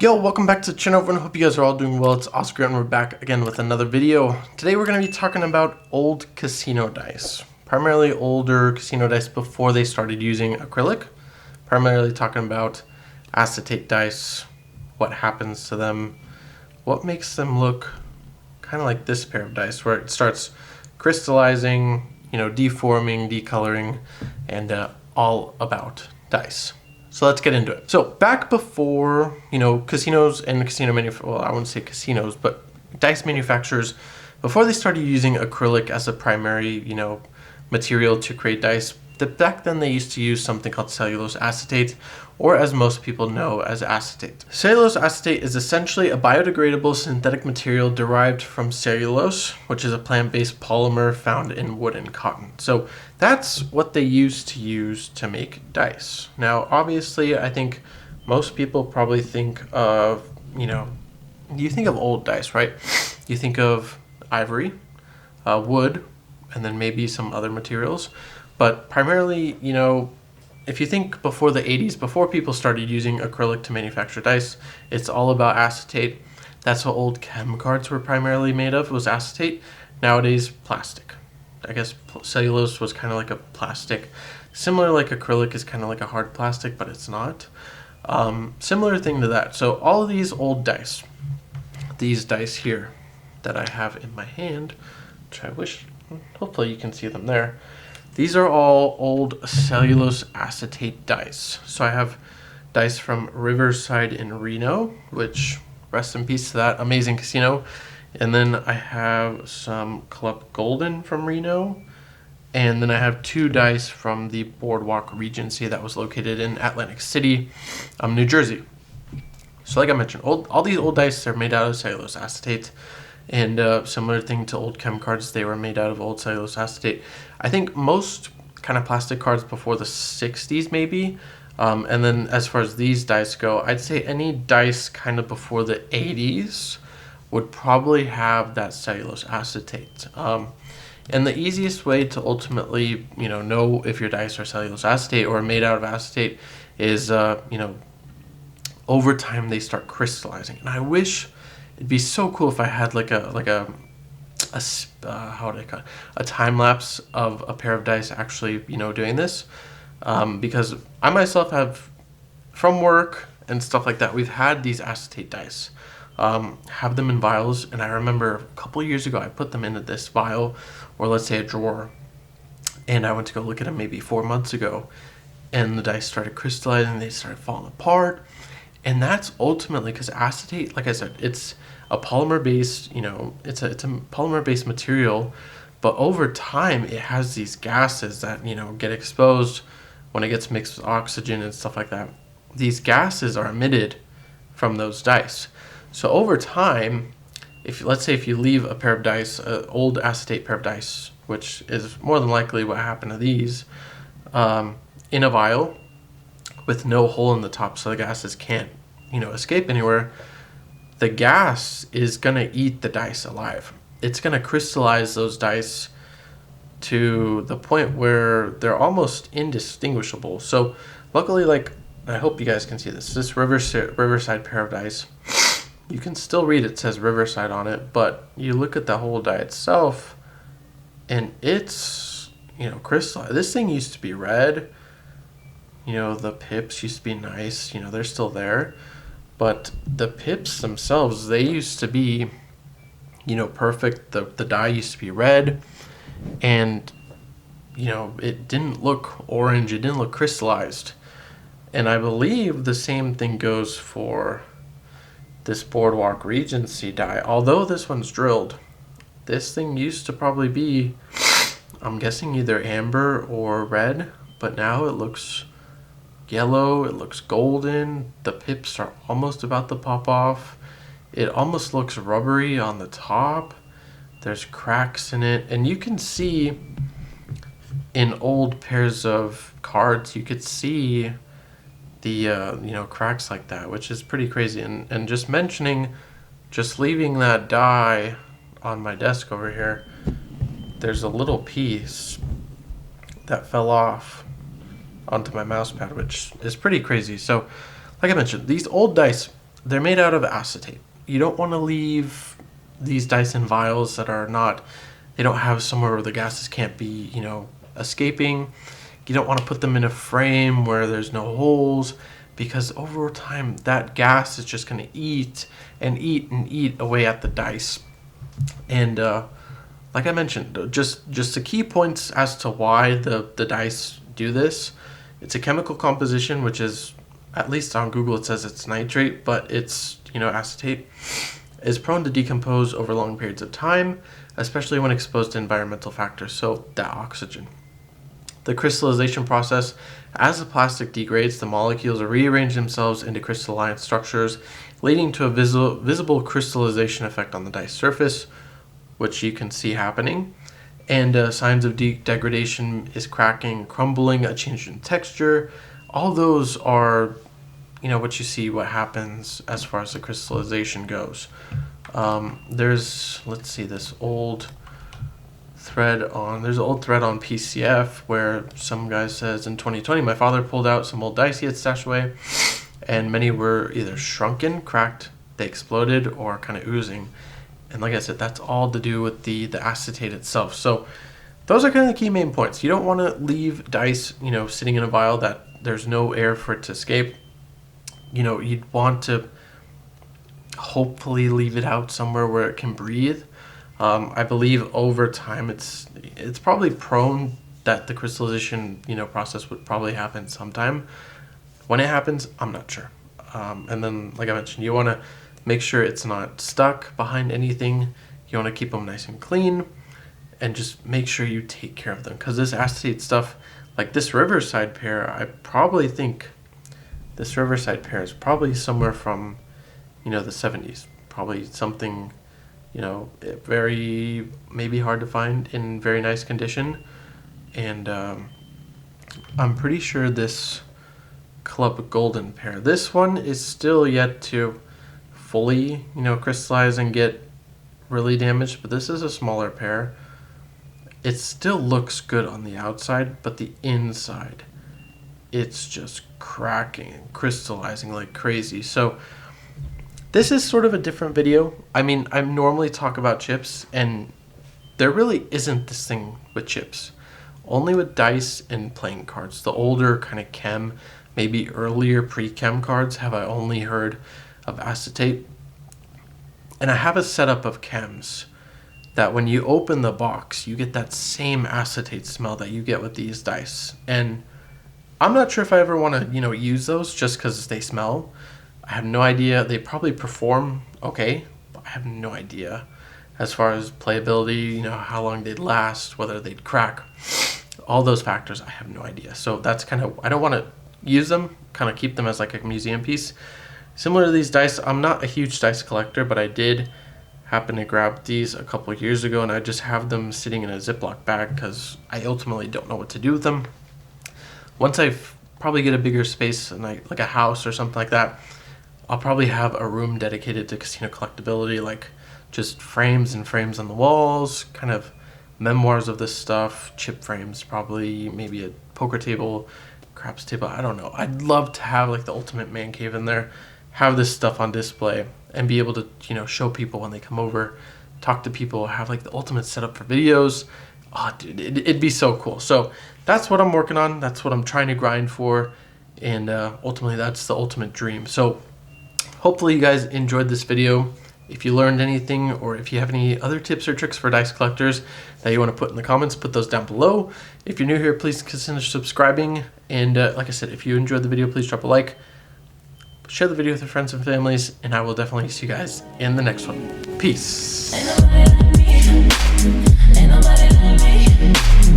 Yo, welcome back to the channel, everyone. Hope you guys are all doing well. It's Oscar and we're back again with another video. Today we're going to be talking about old casino dice. Primarily older casino dice before they started using acrylic. Primarily talking about acetate dice, what happens to them, what makes them look kind of like this pair of dice where it starts crystallizing, deforming, decoloring, and all about dice. So let's get into it. So back before, casinos and well, I wouldn't say casinos, but dice manufacturers, before they started using acrylic as a primary, material to create dice, back then they used to use something called cellulose acetate, or as most people know as acetate. Cellulose acetate is essentially a biodegradable synthetic material derived from cellulose, which is a plant-based polymer found in wood and cotton. So that's what they used to make dice. Now, obviously, I think most people probably think of, you think of old dice, right? You think of ivory, wood, and then maybe some other materials. But primarily, if you think before the 80s, before people started using acrylic to manufacture dice, it's all about acetate. That's what old chem cards were primarily made of, was acetate. Nowadays, plastic. I guess cellulose was kind of like a plastic. Similar, like acrylic is kind of like a hard plastic, but it's not. Similar thing to that. So all of these old dice, these dice here that I have in my hand, which I wish, hopefully you can see them there. These are all old cellulose acetate dice. So I have dice from Riverside in Reno, which, rest in peace to that amazing casino. And then I have some Club Golden from Reno. And then I have two dice from the Boardwalk Regency that was located in Atlantic City, New Jersey. So like I mentioned, all these old dice are made out of cellulose acetate. And similar thing to old chem cards, they were made out of old cellulose acetate. I think most kind of plastic cards before the 60s maybe. And then as far as these dice go, I'd say any dice kind of before the 80s would probably have that cellulose acetate. And the easiest way to ultimately, know if your dice are cellulose acetate or made out of acetate is, over time they start crystallizing. And I wish it'd be so cool if I had a time lapse of a pair of dice actually, doing this, because I myself have, from work and stuff like that, we've had these acetate dice, have them in vials, and I remember a couple years ago I put them into this vial, or let's say a drawer, and I went to go look at them maybe 4 months ago, and the dice started crystallizing, they started falling apart. And that's ultimately because acetate, like I said, it's a polymer-based, it's a polymer-based material, but over time it has these gases that, get exposed when it gets mixed with oxygen and stuff like that. These gases are emitted from those dice. So over time, let's say if you leave a pair of dice, an old acetate pair of dice, which is more than likely what happened to these, in a vial with no hole in the top so the gases can't, escape anywhere, the gas is going to eat the dice alive. It's going to crystallize those dice to the point where they're almost indistinguishable. So luckily, I hope you guys can see this Riverside pair of dice, you can still read it says Riverside on it, but you look at the whole die itself and it's, crystallized. This thing used to be red. The pips used to be nice, they're still there. But the pips themselves, they used to be, perfect. The dye used to be red. And, it didn't look orange. It didn't look crystallized. And I believe the same thing goes for this Boardwalk Regency dye. Although this one's drilled, this thing used to probably be, I'm guessing, either amber or red. But now it looks yellow, it looks golden, the pips are almost about to pop off, it almost looks rubbery on the top, there's cracks in it, and you can see in old pairs of cards, you could see the cracks like that, which is pretty crazy. And just leaving that die on my desk over here, there's a little piece that fell off onto my mouse pad, which is pretty crazy. So like I mentioned, these old dice, they're made out of acetate. You don't want to leave these dice in vials that are not, they don't have somewhere where the gases can't be, escaping. You don't want to put them in a frame where there's no holes, because over time that gas is just going to eat and eat and eat away at the dice. And like I mentioned, just the key points as to why the dice do this. It's a chemical composition, which is, at least on Google it says it's nitrate, but it's, acetate, is prone to decompose over long periods of time, especially when exposed to environmental factors, so that oxygen. The crystallization process, as the plastic degrades, the molecules rearrange themselves into crystalline structures, leading to a visible crystallization effect on the dice surface, which you can see happening. And signs of degradation is cracking, crumbling, a change in texture. All those are, what you see, what happens as far as the crystallization goes. There's, let's see, there's an old thread on PCF where some guy says, in 2020, my father pulled out some old dice he had stashed away, and many were either shrunken, cracked, they exploded, or kind of oozing. And like I said, that's all to do with the acetate itself. So those are kind of the key main points. You don't want to leave dice, sitting in a vial that there's no air for it to escape. You'd want to hopefully leave it out somewhere where it can breathe. I believe over time it's probably prone that the crystallization process would probably happen sometime. When it happens, I'm not sure. And then, like I mentioned, you want to make sure it's not stuck behind anything. You want to keep them nice and clean, and just make sure you take care of them, because this acetate stuff, like this Riverside pear, I probably think this Riverside pear is probably somewhere from the 70s, probably something very maybe hard to find in very nice condition. And I'm pretty sure this Club Golden pear, this one is still yet to fully crystallize and get really damaged, but this is a smaller pear. It still looks good on the outside, but the inside, it's just cracking and crystallizing like crazy. So this is sort of a different video. I mean, I normally talk about chips, and there really isn't this thing with chips. Only with dice and playing cards. The older kind of chem, maybe earlier pre-chem cards have I only heard of acetate. And I have a setup of chems that when you open the box, you get that same acetate smell that you get with these dice. And I'm not sure if I ever want to, use those just because they smell. I have no idea. They probably perform okay, but I have no idea as far as playability, how long they'd last, whether they'd crack. All those factors, I have no idea. So that's kind of, I don't want to use them, kind of keep them as like a museum piece. Similar to these dice, I'm not a huge dice collector, but I did happen to grab these a couple of years ago, and I just have them sitting in a Ziploc bag because I ultimately don't know what to do with them. Once I probably get a bigger space, and like a house or something like that, I'll probably have a room dedicated to casino collectability, like just frames and frames on the walls, kind of memoirs of this stuff, chip frames, probably maybe a poker table, craps table, I don't know. I'd love to have like the ultimate man cave in there, have this stuff on display, and be able to, show people when they come over, talk to people, have like the ultimate setup for videos. Oh, dude, it'd be so cool. So that's what I'm working on. That's what I'm trying to grind for. And ultimately, that's the ultimate dream. So hopefully you guys enjoyed this video. If you learned anything, or if you have any other tips or tricks for dice collectors that you want to put in the comments, put those down below. If you're new here, please consider subscribing. And like I said, if you enjoyed the video, please drop a like. Share the video with your friends and families, and I will definitely see you guys in the next one. Peace. Ain't nobody like me. Ain't nobody like me.